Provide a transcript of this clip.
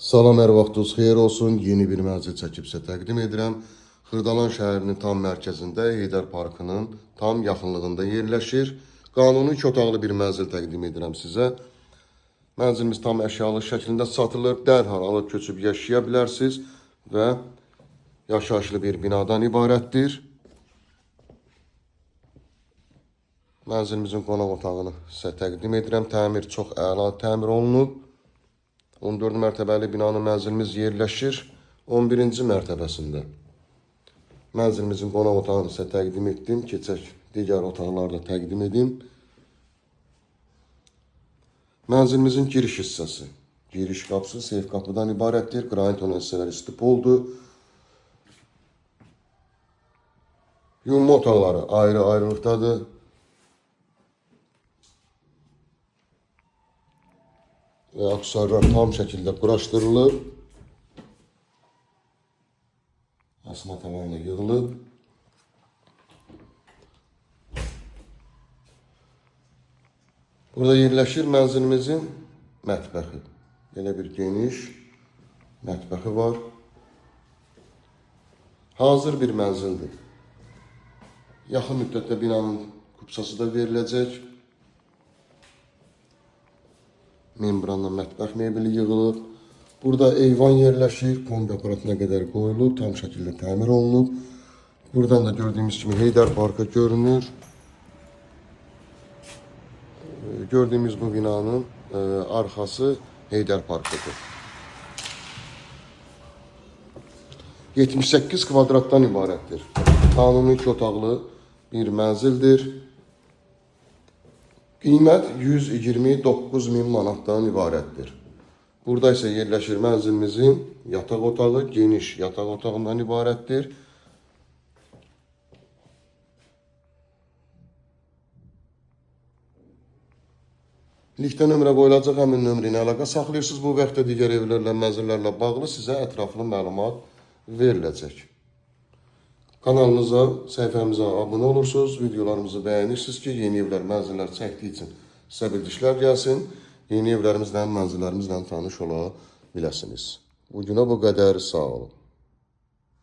Salam, hər vaxtınız xeyir olsun. Yeni bir mənzil çəkib sizə təqdim edirəm. Xırdalan şəhərinin tam mərkəzində Heydər Parkının tam yaxınlığında yerləşir. Qanuni 2 otaqlı bir mənzil təqdim edirəm sizə. Mənzilimiz tam əşyalı şəklində satılır. Dərhal alıb köçüb yaşaya bilərsiniz və yaşayışlı bir binadan ibarətdir. Mənzilimizin qonaq otağını sizə təqdim edirəm. Təmir çox əla təmir olunub. 14 mərtəbəli binanın mənzilimiz yerləşir 11-ci mərtəbəsində. Mənzilimizin qonaq otağını sizə təqdim etdim. Keçək digər otaqlarda təqdim edim. Mənzilimizin giriş hissəsi. Giriş qapısı seyf qapıdan ibarətdir. Qranit olan hissələr istipoldur. Yumma otaqları ayrı-ayrılıqdadır. Və aksarlar tam şəkildə quraşdırılıb. Asma tavanla yığılıb. Burada yerləşir mənzilimizin mətbəxi. Belə bir geniş mətbəxi var. Hazır bir mənzildir. Yaxın müddətdə binanın kupçası da veriləcək. Membranla mətbəx mebeli yığılıb. Burada eyvan yerləşir. Kombi aparatına qədər qoyulub. Tam şəkildə təmir olunub. Buradan da gördüyümüz kimi Heydər Parkı görünür. Gördüyümüz bu binanın arxası Heydər Parkıdır. 78 kvadratdan ibarətdir. Qanuni 2 otaqlı bir mənzildir. Qiymət 129.000 manatdan ibarətdir. Burada isə yerləşir mənzilimizin yataq otağı, geniş yataq otağından ibarətdir. Linkdə nömrə qoyulacaq, həmin nömrə ilə əlaqə saxlayırsınız. Bu vaxtda digər evlərlə, mənzillərlə bağlı sizə ətraflı məlumat veriləcək. Kanalımıza, səhifəmizə abunə olursunuz, videolarımızı bəyənirsiniz ki, yeni evlər, mənzillər çəkdiyi üçün sizə bildiklər gəlsin. Yeni evlərimizlə, mənzillərimizlə tanış ola biləsiniz. Bugünə bu qədər, sağ olun.